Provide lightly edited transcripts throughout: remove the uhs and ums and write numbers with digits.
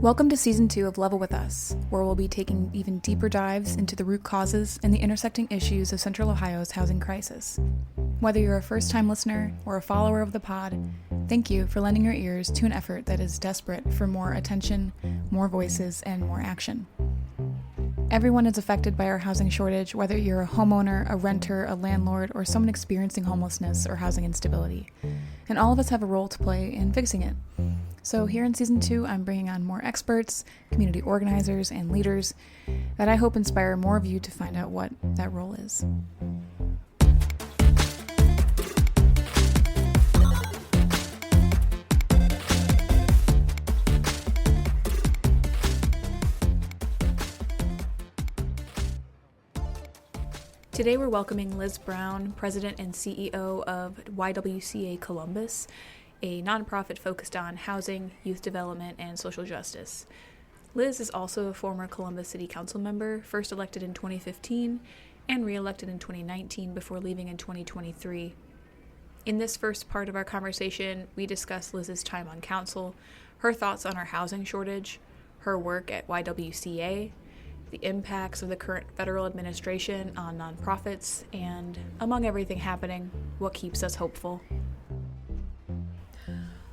Welcome to Season 2 of Level With Us, where we'll be taking even deeper dives into the root causes and the intersecting issues of Central Ohio's housing crisis. Whether you're a first-time listener or a follower of the pod, thank you for lending your ears to an effort that is desperate for more attention, more voices, and more action. Everyone is affected by our housing shortage, whether you're a homeowner, a renter, a landlord, or someone experiencing homelessness or housing instability. And all of us have a role to play in fixing it. So here in Season 2, I'm bringing on more experts, community organizers, and leaders that I hope inspire more of you to find out what that role is. Today we're welcoming Liz Brown, President and CEO of YWCA Columbus, a nonprofit focused on housing, youth development, and social justice. Liz is also a former Columbus City Council member, first elected in 2015 and re-elected in 2019 before leaving in 2023. In this first part of our conversation, we discuss Liz's time on council, her thoughts on our housing shortage, her work at YWCA, the impacts of the current federal administration on nonprofits, and, among everything happening, what keeps us hopeful.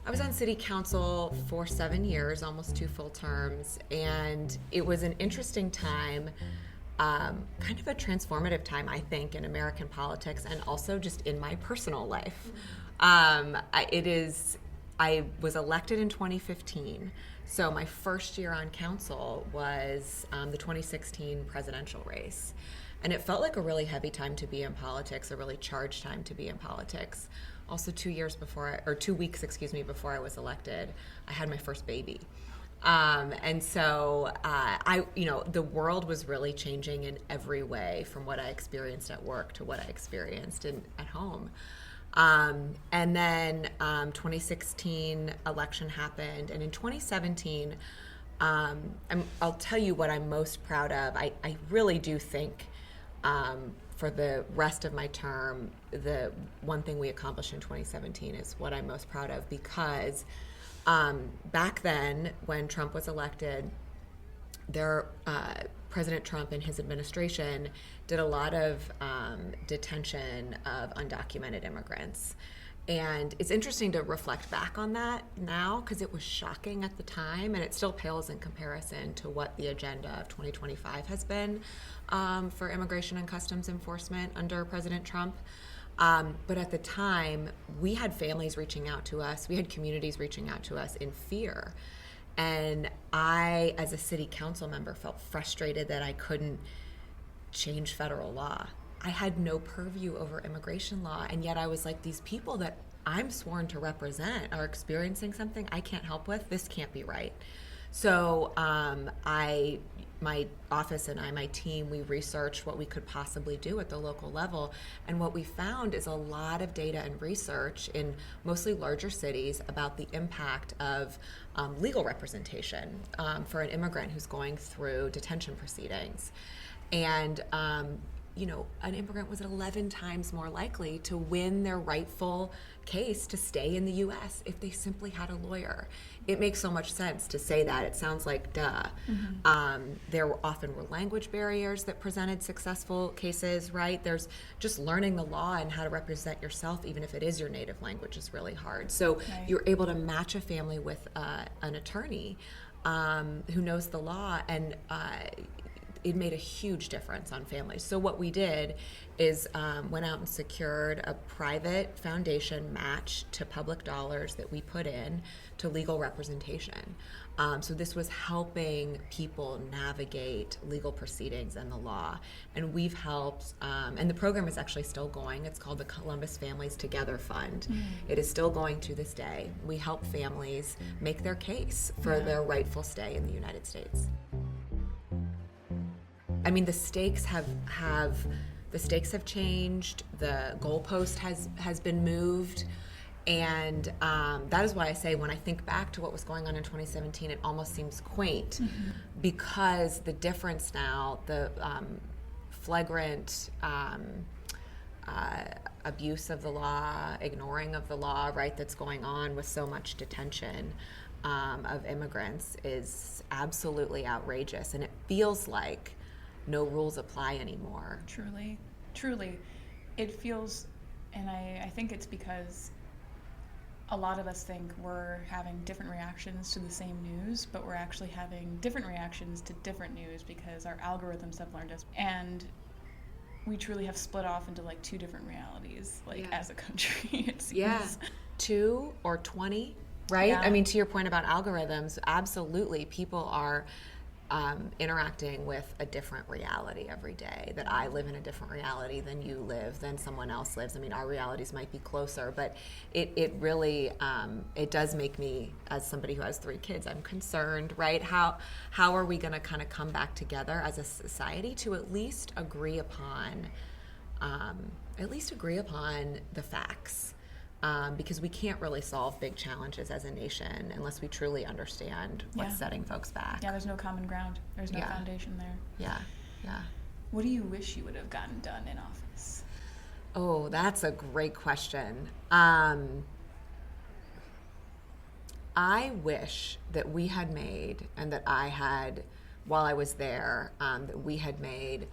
I was on city council for 7 years, almost 2 full terms, and it was an interesting time, kind of a transformative time, I think, in American politics and also just in my personal life. I was elected in 2015, so my first year on council was the 2016 presidential race. And it felt like a really heavy time to be in politics, a really charged time to be in politics. Also 2 weeks before I was elected, I had my first baby. And so the world was really changing in every way, from what I experienced at work to what I experienced at home. And then 2016 election happened, and in 2017, I'll tell you what I'm most proud of. I really do think for the rest of my term, the one thing we accomplished in 2017 is what I'm most proud of, because back then, when Trump was elected, President Trump and his administration did a lot of detention of undocumented immigrants. And it's interesting to reflect back on that now, because it was shocking at the time, and it still pales in comparison to what the agenda of 2025 has been for immigration and customs enforcement under President Trump. But at the time, we had families reaching out to us, we had communities reaching out to us in fear. And I, as a city council member, felt frustrated that I couldn't change federal law. I had no purview over immigration law, and yet I was like, these people that I'm sworn to represent are experiencing something I can't help with. This can't be right. So my office and my team, we researched what we could possibly do at the local level. And what we found is a lot of data and research in mostly larger cities about the impact of legal representation for an immigrant who's going through detention proceedings. And an immigrant was 11 times more likely to win their rightful case to stay in the U.S. if they simply had a lawyer. It makes so much sense to say that. It sounds like duh. Mm-hmm. There often were language barriers that presented successful cases, right? There's just learning the law and how to represent yourself, even if it is your native language, is really hard. So right. You're able to match a family with an attorney who knows the law, and it made a huge difference on families. So what we did is went out and secured a private foundation match to public dollars that we put in to legal representation. So this was helping people navigate legal proceedings and the law. And we've helped, and the program is actually still going. It's called the Columbus Families Together Fund. Mm. It is still going to this day. We help families make their case for their rightful stay in the United States. I mean, the stakes have changed. The goalpost has been moved, and that is why I say, when I think back to what was going on in 2017, it almost seems quaint, mm-hmm. because the difference now, the flagrant abuse of the law, ignoring of the law, right, that's going on with so much detention. of immigrants is absolutely outrageous, and it feels like no rules apply anymore. Truly. It feels, and I think it's because a lot of us think we're having different reactions to the same news, but we're actually having different reactions to different news because our algorithms have learned us. And we truly have split off into like two different realities, as a country, it seems. Yeah. 2 or 20, right? Yeah. I mean, to your point about algorithms, absolutely, people are interacting with a different reality every day. That I live in a different reality than you live, than someone else lives. I mean, our realities might be closer, but it really, it does make me, as somebody who has 3 kids, I'm concerned, right? How are we going to kind of come back together as a society to at least agree upon the facts? Because we can't really solve big challenges as a nation unless we truly understand what's setting folks back. Yeah, there's no common ground. There's no foundation there. Yeah. What do you wish you would have gotten done in office? Oh, that's a great question. I wish that we had made, and that I had, while I was there, that we had made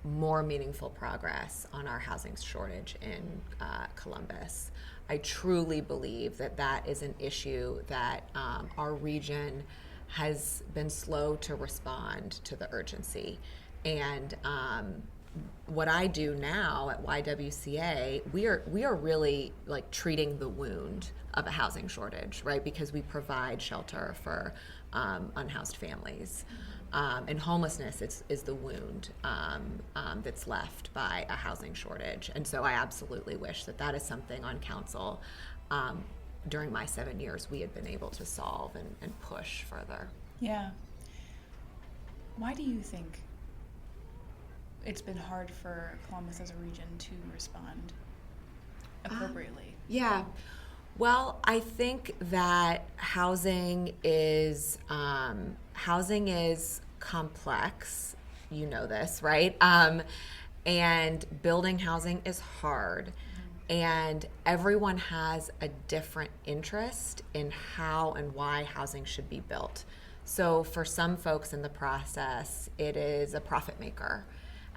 more meaningful progress on our housing shortage in Columbus. I truly believe that that is an issue that our region has been slow to respond to the urgency. And what I do now at YWCA, we are really like treating the wound of a housing shortage, right? Because we provide shelter for unhoused families. And homelessness is the wound that's left by a housing shortage. And so I absolutely wish that is something on council during my 7 years we had been able to solve and push further. Yeah. Why do you think it's been hard for Columbus as a region to respond appropriately? Yeah. Well, I think that housing is complex. You know this, right? And building housing is hard. And everyone has a different interest in how and why housing should be built. So for some folks in the process, it is a profit maker.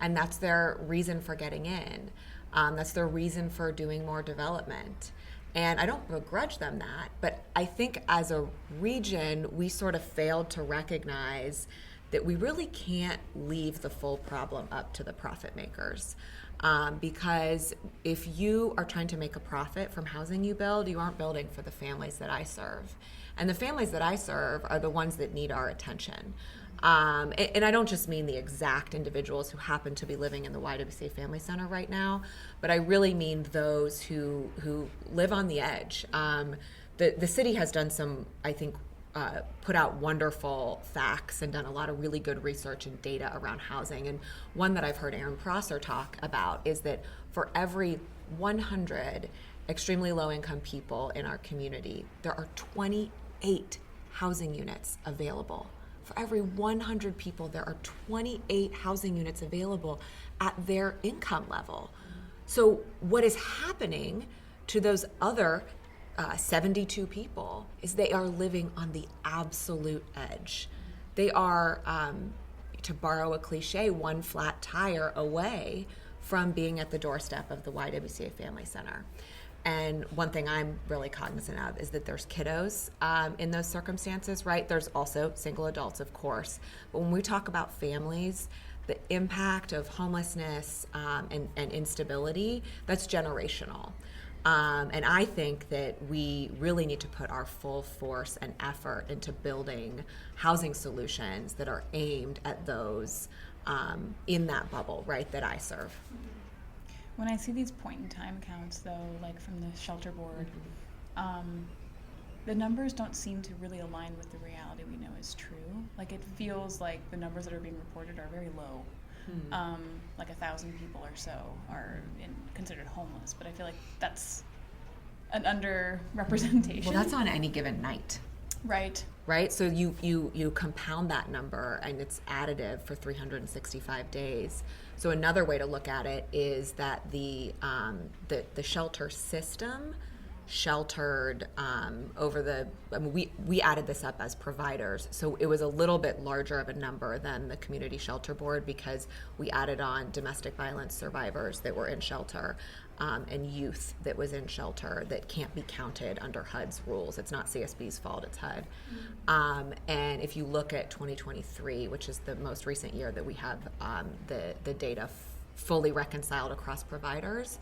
And that's their reason for getting in. That's their reason for doing more development. And I don't begrudge them that, but I think as a region, we sort of failed to recognize that we really can't leave the full problem up to the profit makers. Because if you are trying to make a profit from housing you build, you aren't building for the families that I serve. And the families that I serve are the ones that need our attention. And I don't just mean the exact individuals who happen to be living in the YWCA Family Center right now, but I really mean those who live on the edge. The city has done some, I think, put out wonderful facts and done a lot of really good research and data around housing. And one that I've heard Aaron Prosser talk about is that for every 100 extremely low-income people in our community, there are 28 housing units available. For every 100 people, there are 28 housing units available at their income level. So what is happening to those other 72 people is they are living on the absolute edge. They are, to borrow a cliche, one flat tire away from being at the doorstep of the YWCA Family Center. And one thing I'm really cognizant of is that there's kiddos in those circumstances, right? There's also single adults, of course. But when we talk about families, the impact of homelessness and instability, that's generational. And I think that we really need to put our full force and effort into building housing solutions that are aimed at those in that bubble, right, that I serve. When I see these point-in-time counts, though, like from the shelter board, the numbers don't seem to really align with the reality we know is true. Like, it feels like the numbers that are being reported are very low. Like 1,000 people or so are considered homeless, but I feel like that's an underrepresentation. Well, that's on any given night. Right? So you compound that number, and it's additive for 365 days. So another way to look at it is that the shelter system sheltered we added this up as providers, so it was a little bit larger of a number than the community shelter board because we added on domestic violence survivors that were in shelter, and youth that was in shelter that can't be counted under HUD's rules. It's not CSB's fault, it's HUD. And if you look at 2023, which is the most recent year that we have the data fully reconciled across providers,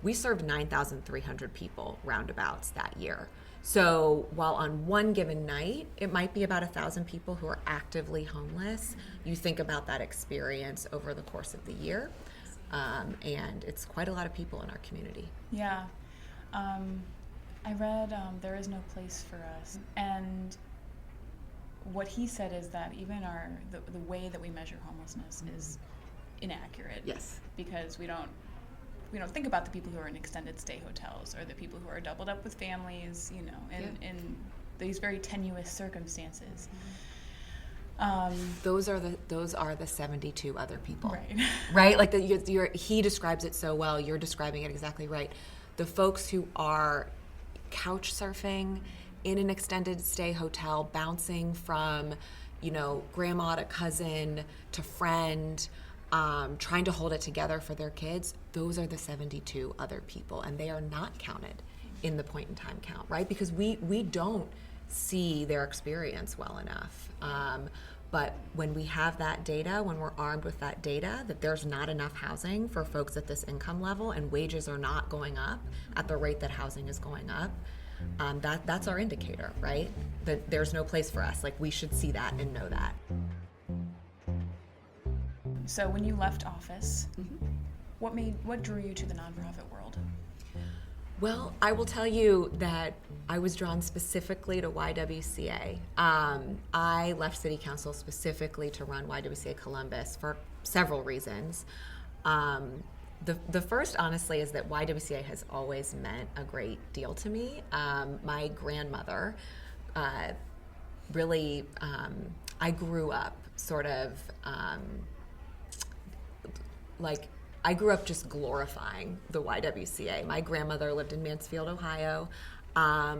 we served 9,300 people roundabouts that year. So while on one given night, it might be about 1,000 people who are actively homeless, you think about that experience over the course of the year. And it's quite a lot of people in our community. Yeah. I read There Is No Place for Us. And what he said is that even the way that we measure homelessness is inaccurate. Yes. Because we don't think about the people who are in extended stay hotels or the people who are doubled up with families, in these very tenuous circumstances. Those are the 72 other people, right? Right? Like he describes it so well. You're describing it exactly right. The folks who are couch surfing in an extended stay hotel, bouncing from, grandma to cousin to friend, trying to hold it together for their kids. Those are the 72 other people, and they are not counted in the point in time count, right? Because we don't see their experience well enough. But when we have that data, when we're armed with that data, that there's not enough housing for folks at this income level and wages are not going up at the rate that housing is going up, that's our indicator, right? That there's no place for us. Like, we should see that and know that. So when you left office, what drew you to the nonprofit world? Well, I will tell you that I was drawn specifically to YWCA. I left City Council specifically to run YWCA Columbus for several reasons. The first, honestly, is that YWCA has always meant a great deal to me. My grandmother really, I grew up sort of I grew up just glorifying the YWCA. My grandmother lived in Mansfield, Ohio.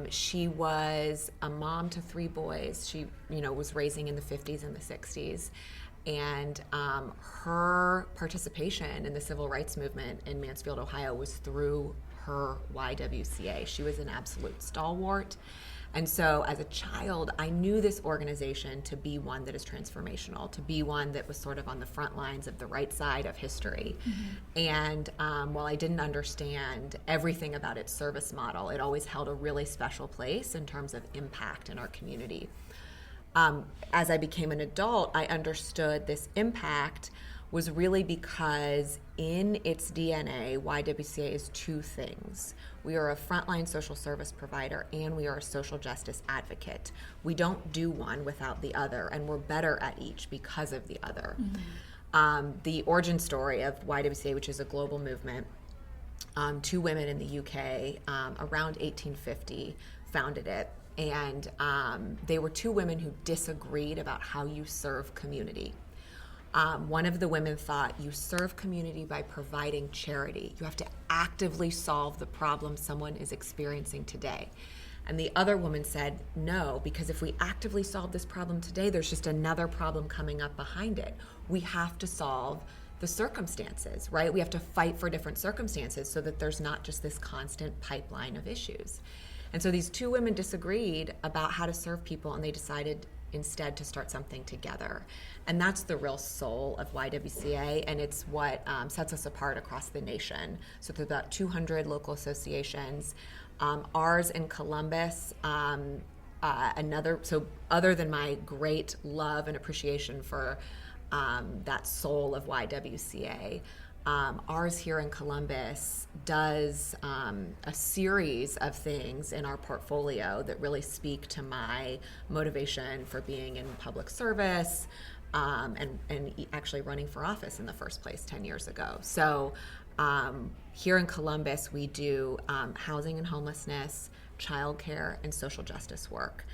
She was a mom to 3 boys. She, was raising in the 50s and the 60s. And her participation in the civil rights movement in Mansfield, Ohio was through her YWCA. She was an absolute stalwart. And so as a child, I knew this organization to be one that is transformational, to be one that was sort of on the front lines of the right side of history. And while I didn't understand everything about its service model, it always held a really special place in terms of impact in our community. As I became an adult, I understood this impact was really because in its DNA, YWCA is 2 things. We are a frontline social service provider and we are a social justice advocate. We don't do one without the other, and we're better at each because of the other. The origin story of YWCA, which is a global movement, 2 women in the UK around 1850 founded it. And they were 2 women who disagreed about how you serve community. One of the women thought you serve community by providing charity. You have to actively solve the problem someone is experiencing today. And the other woman said, no, because if we actively solve this problem today, there's just another problem coming up behind it. We have to solve the circumstances, right? We have to fight for different circumstances so that there's not just this constant pipeline of issues. And so these 2 women disagreed about how to serve people, and they decided instead to start something together. And that's the real soul of YWCA, and it's what sets us apart across the nation. So there's about 200 local associations. Ours in Columbus, so other than my great love and appreciation for that soul of YWCA, ours here in Columbus does a series of things in our portfolio that really speak to my motivation for being in public service and actually running for office in the first place 10 years ago. So here in Columbus, we do housing and homelessness, childcare, and social justice work.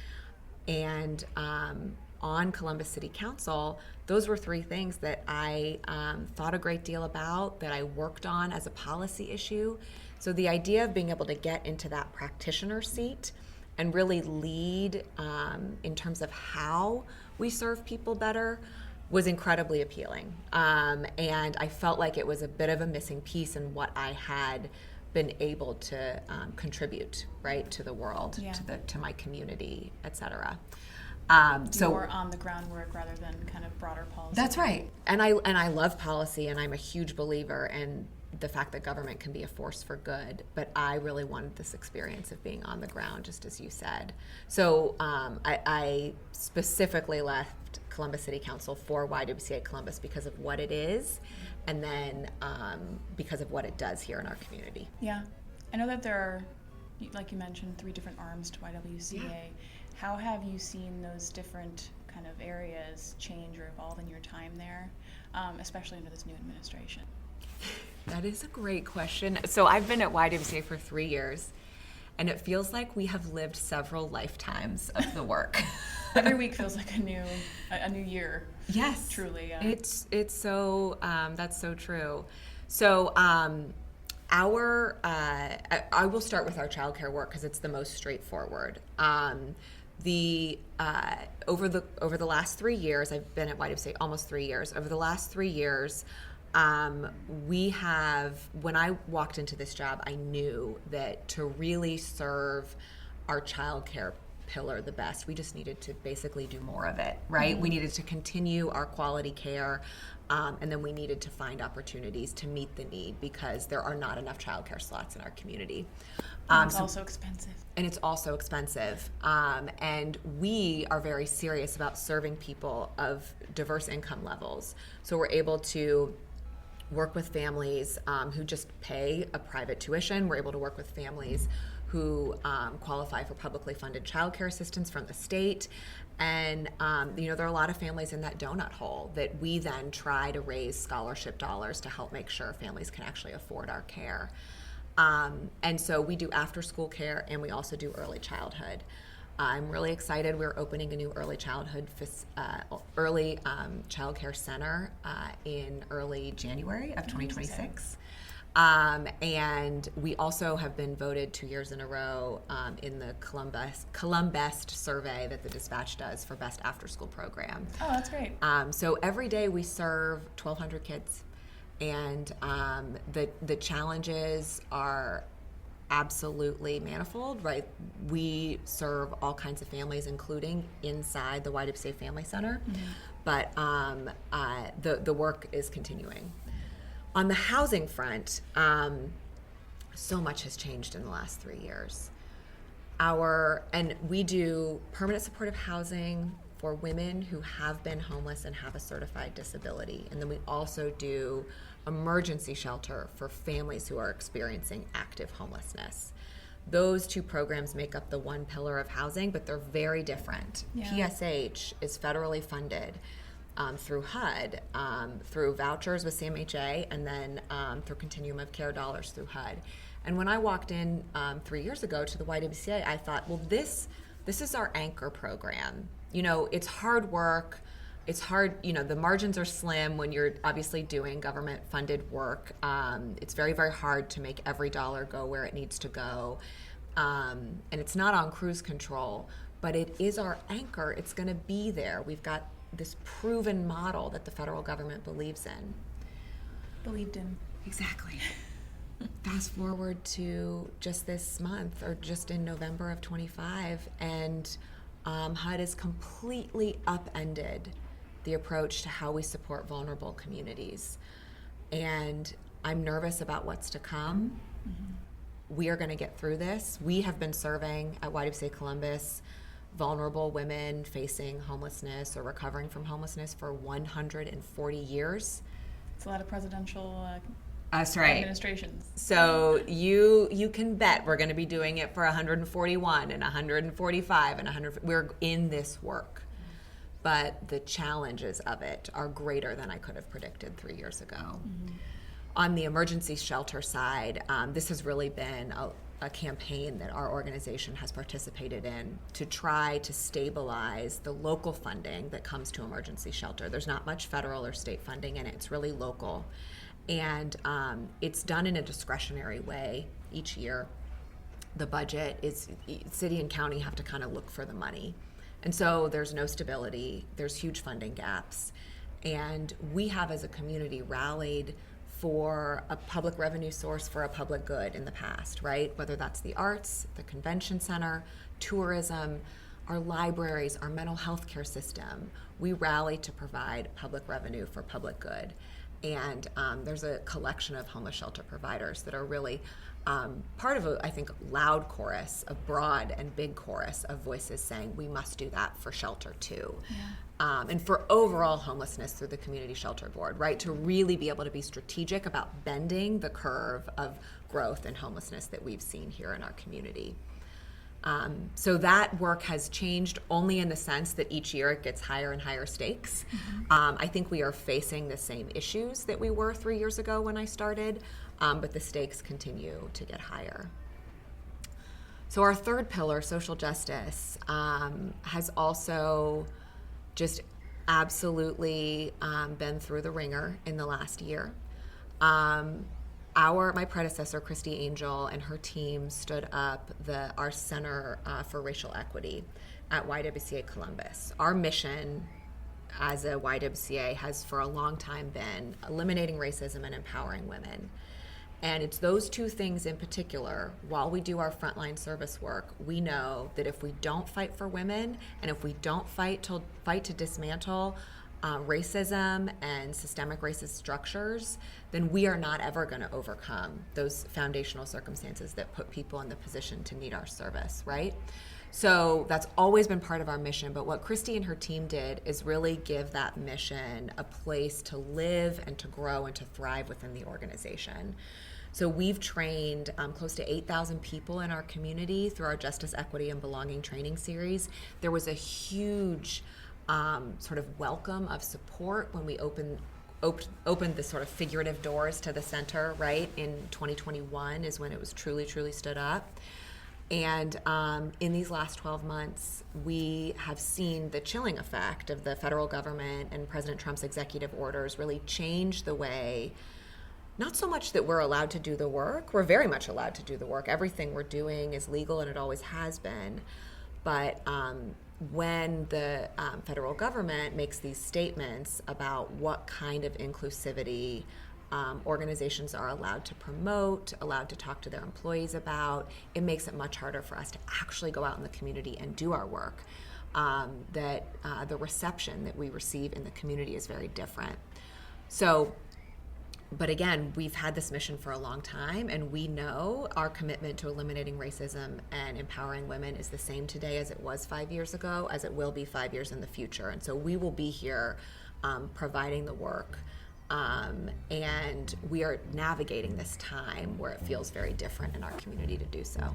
And on Columbus City Council, those were 3 things that I thought a great deal about, that I worked on as a policy issue. So the idea of being able to get into that practitioner seat and really lead in terms of how we serve people better was incredibly appealing. And I felt like it was a bit of a missing piece in what I had been able to contribute, right, to the world, to my community, et cetera. So more on the ground work rather than kind of broader policy. That's right. And I love policy, and I'm a huge believer in the fact that government can be a force for good, but I really wanted this experience of being on the ground, just as you said. So I specifically left Columbus City Council for YWCA Columbus because of what it is, and then because of what it does here in our community. Yeah. I know that there are, like you mentioned, 3 different arms to YWCA. Yeah. How have you seen those different kind of areas change or evolve in your time there, especially under this new administration? That is a great question. So I've been at YWCA for 3 years, and it feels like we have lived several lifetimes of the work. Every week feels like a new year. Yes, truly. Yeah. It's so that's so true. So I will start with our childcare work because it's the most straightforward. Over the last 3 years, I've been at YWCA almost 3 years. Over the last 3 years, when I walked into this job, I knew that to really serve our childcare pillar the best, we just needed to basically do more of it, right? Mm-hmm. We needed to continue our quality care, and then we needed to find opportunities to meet the need because there are not enough childcare slots in our community. It's also expensive. And it's also expensive. And we are very serious about serving people of diverse income levels. So we're able to work with families who just pay a private tuition. We're able to work with families who qualify for publicly funded child care assistance from the state. And there are a lot of families in that donut hole that we then try to raise scholarship dollars to help make sure families can actually afford our care. And so we do after school care, and we also do early childhood. I'm really excited. We're opening a new early child care center in early January of 2026. And we also have been voted 2 years in a row in the Columbus survey that the Dispatch does for best after school program. Oh, that's great. So every day we serve 1,200 kids, and the challenges are absolutely manifold, right? We serve all kinds of families, including inside the YWCA Family Center, but the work is continuing. On the housing front, so much has changed in the last 3 years. And we do permanent supportive housing for women who have been homeless and have a certified disability. And then we also do emergency shelter for families who are experiencing active homelessness. Those 2 programs make up the one pillar of housing, but they're very different. Yeah. PSH is federally funded through HUD, through vouchers with CMHA, and then through Continuum of Care dollars through HUD. And when I walked in 3 years ago to the YWCA, I thought, well, this is our anchor program. It's hard work. It's hard, the margins are slim when you're obviously doing government-funded work. It's very, very hard to make every dollar go where it needs to go. And it's not on cruise control, but it is our anchor. It's going to be there. We've got this proven model that the federal government believes in. Believed in. Exactly. Fast forward to just this month, or just in November of 25, and HUD has completely upended the approach to how we support vulnerable communities. And I'm nervous about what's to come. Mm-hmm. We are going to get through this. We have been serving at YWCA Columbus vulnerable women facing homelessness or recovering from homelessness for 140 years. It's a lot of presidential That's right. administrations. So you can bet we're going to be doing it for 141 and 145 and 100. We're in this work. But the challenges of it are greater than I could have predicted 3 years ago. Mm-hmm. On the emergency shelter side, this has really been a campaign that our organization has participated in to try to stabilize the local funding that comes to emergency shelter. There's not much federal or state funding in it. It's really local. And it's done in a discretionary way each year, the budget is, city and county have to kind of look for the money. And so there's no stability, there's huge funding gaps. And we have as a community rallied for a public revenue source for a public good in the past, right? Whether that's the arts, the convention center, tourism, our libraries, our mental health care system. We rally to provide public revenue for public good. And there's a collection of homeless shelter providers that are really part of a, I think, loud chorus, a broad and big chorus of voices saying we must do that for shelter too. Yeah. And for overall homelessness through the Community Shelter Board, right? To really be able to be strategic about bending the curve of growth and homelessness that we've seen here in our community. So that work has changed only in the sense that each year it gets higher and higher stakes. Mm-hmm. I think we are facing the same issues that we were 3 years ago when I started, but the stakes continue to get higher. So our third pillar, social justice, has also just absolutely been through the ringer in the last year. My predecessor, Christy Angel, and her team stood up our Center for Racial Equity at YWCA Columbus. Our mission as a YWCA has for a long time been eliminating racism and empowering women. And it's those two things in particular, while we do our frontline service work, we know that if we don't fight for women and if we don't fight to dismantle racism and systemic racist structures, then we are not ever going to overcome those foundational circumstances that put people in the position to need our service, right? So that's always been part of our mission, but what Christy and her team did is really give that mission a place to live and to grow and to thrive within the organization. So we've trained close to 8,000 people in our community through our Justice, Equity, and Belonging training series. There was a huge sort of welcome of support when we opened the sort of figurative doors to the center, right? In 2021 is when it was truly stood up. And in these last 12 months, we have seen the chilling effect of the federal government and President Trump's executive orders really change the way, not so much that we're allowed to do the work, we're very much allowed to do the work. Everything we're doing is legal and it always has been. But when the federal government makes these statements about what kind of inclusivity organizations are allowed to promote, allowed to talk to their employees about, it makes it much harder for us to actually go out in the community and do our work. The reception that we receive in the community is very different. So, but again, we've had this mission for a long time, and we know our commitment to eliminating racism and empowering women is the same today as it was 5 years ago, as it will be 5 years in the future. And so we will be here providing the work. And we are navigating this time where it feels very different in our community to do so.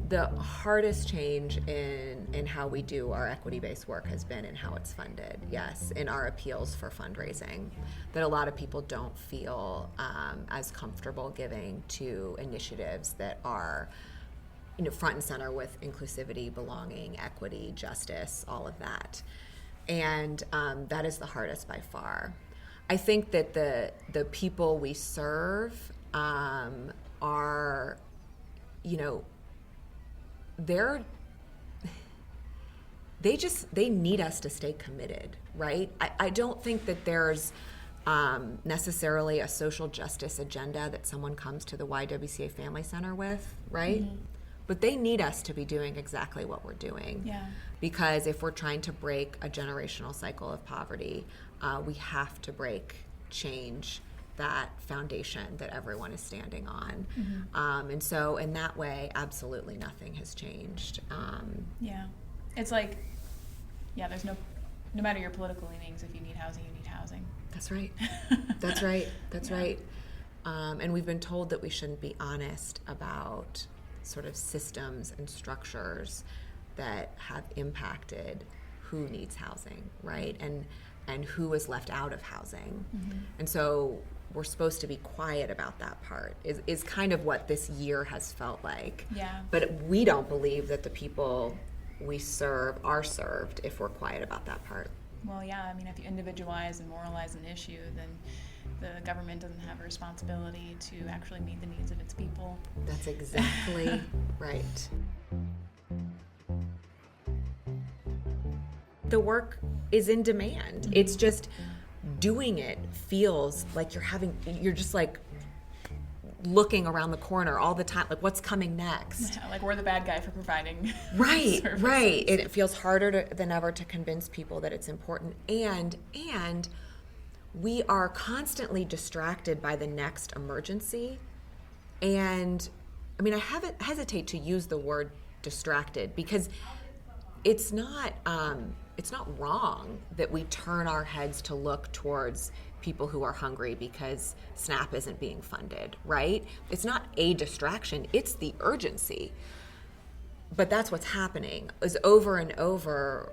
The hardest change in how we do our equity-based work has been in how it's funded, yes, in our appeals for fundraising, that a lot of people don't feel as comfortable giving to initiatives that are front and center with inclusivity, belonging, equity, justice, all of that. And that is the hardest by far. I think that the people we serve are, they need us to stay committed, right? I don't think that there's necessarily a social justice agenda that someone comes to the YWCA Family Center with, right? Mm-hmm. But they need us to be doing exactly what we're doing. Yeah. Because if we're trying to break a generational cycle of poverty, we have to change that foundation that everyone is standing on. Mm-hmm. And so in that way, absolutely nothing has changed. It's like, there's no matter your political leanings, if you need housing, you need housing. That's right. That's right. That's right. And we've been told that we shouldn't be honest about sort of systems and structures that have impacted who needs housing, right? And who is left out of housing. Mm-hmm. And so we're supposed to be quiet about that part is kind of what this year has felt like. Yeah. But we don't believe that the people we serve are served if we're quiet about that part. Well, if you individualize and moralize an issue, then the government doesn't have a responsibility to actually meet the needs of its people. That's exactly right. The work is in demand. Mm-hmm. It's just doing it feels like you're just like looking around the corner all the time, like what's coming next. Yeah, like we're the bad guy for providing right services. Right. It feels harder than ever to convince people that it's important, and we are constantly distracted by the next emergency. And I mean, I hesitate to use the word distracted because it's not wrong that we turn our heads to look towards people who are hungry because SNAP isn't being funded, right? It's not a distraction, it's the urgency. But that's what's happening, is over and over,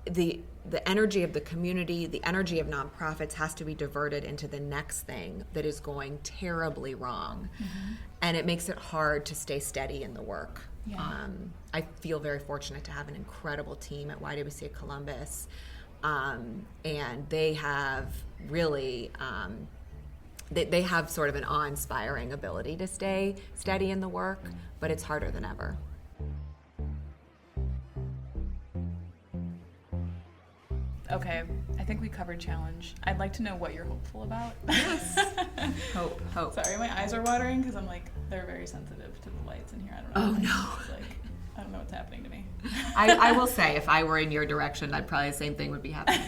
the energy of the community, the energy of nonprofits has to be diverted into the next thing that is going terribly wrong. Mm-hmm. And it makes it hard to stay steady in the work. Yeah. I feel very fortunate to have an incredible team at YWCA Columbus. And they have really, they have sort of an awe-inspiring ability to stay steady in the work, but it's harder than ever. Okay, I think we covered challenge. I'd like to know what you're hopeful about. Yes. Hope. Sorry, my eyes are watering because I'm like, they're very sensitive to the lights in here. I don't know. Oh, no. It's like, I don't know what's happening to me. I will say, if I were in your direction, I'd probably the same thing would be happening.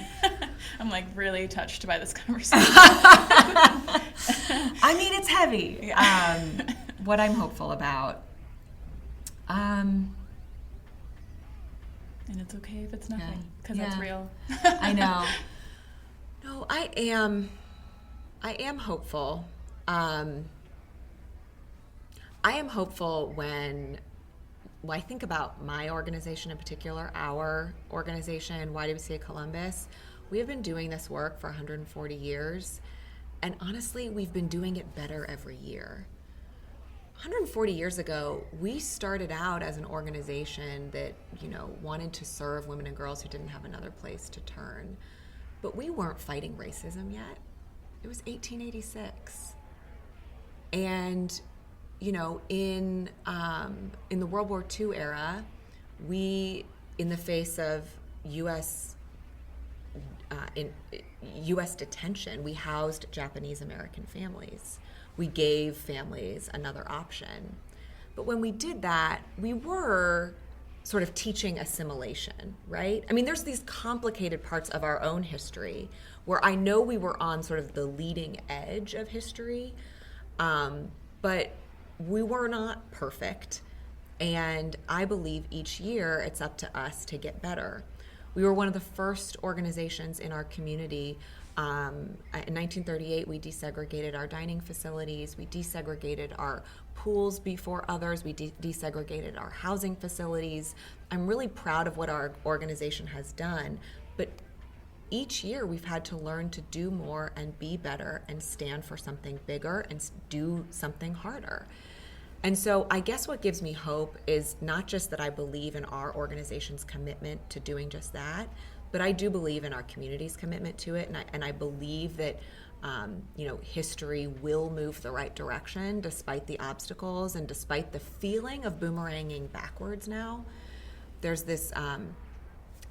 I'm like really touched by this conversation. I mean, it's heavy. Yeah. What I'm hopeful about. And it's okay if it's nothing, because that's real. I know. No, I am hopeful. I am hopeful when I think about my organization in particular, our organization, YWCA Columbus. We have been doing this work for 140 years, and honestly, we've been doing it better every year. 140 years ago, we started out as an organization that, wanted to serve women and girls who didn't have another place to turn. But we weren't fighting racism yet. It was 1886. And, in the World War II era, we, in the face of U.S. detention, we housed Japanese American families. We gave families another option. But when we did that, we were sort of teaching assimilation, right? I mean, there's these complicated parts of our own history where I know we were on sort of the leading edge of history, but we were not perfect. And I believe each year it's up to us to get better. We were one of the first organizations in our community. In 1938, we desegregated our dining facilities. We desegregated our pools before others. We desegregated our housing facilities. I'm really proud of what our organization has done. But each year, we've had to learn to do more and be better and stand for something bigger and do something harder. And so I guess what gives me hope is not just that I believe in our organization's commitment to doing just that, but I do believe in our community's commitment to it, and I believe that history will move the right direction despite the obstacles and despite the feeling of boomeranging backwards now. There's this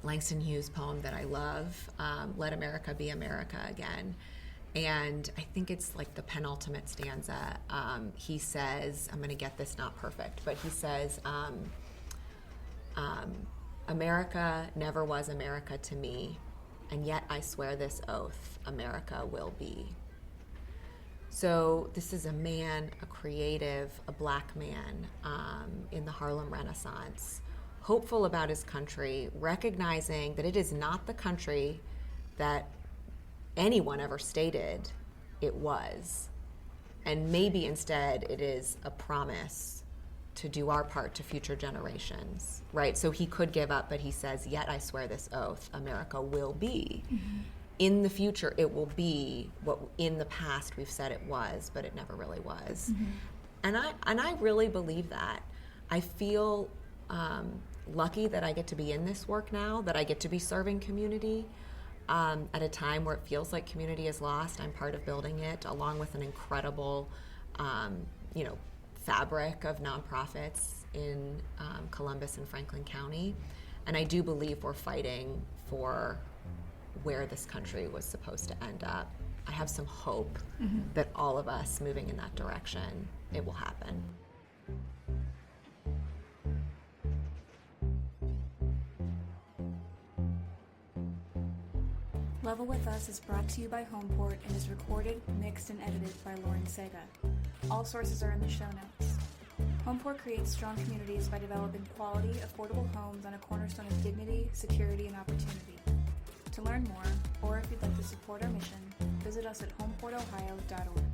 Langston Hughes poem that I love, Let America Be America Again. And I think it's like the penultimate stanza. He says, I'm going to get this not perfect, but he says, America never was America to me, and yet I swear this oath, America will be. So this is a man, a creative, a black man in the Harlem Renaissance, hopeful about his country, recognizing that it is not the country that anyone ever stated it was. And maybe instead it is a promise to do our part to future generations, right? So he could give up, but he says, yet I swear this oath, America will be. Mm-hmm. In the future, it will be what in the past we've said it was, but it never really was. Mm-hmm. And I really believe that. I feel lucky that I get to be in this work now, that I get to be serving community. at a time where it feels like community is lost. I'm part of building it, along with an incredible, fabric of nonprofits in Columbus and Franklin County. And I do believe we're fighting for where this country was supposed to end up. I have some hope that all of us moving in that direction, it will happen. Level with Us is brought to you by Homeport and is recorded, mixed, and edited by Lauren Sega. All sources are in the show notes. Homeport creates strong communities by developing quality, affordable homes on a cornerstone of dignity, security, and opportunity. To learn more, or if you'd like to support our mission, visit us at homeportohio.org.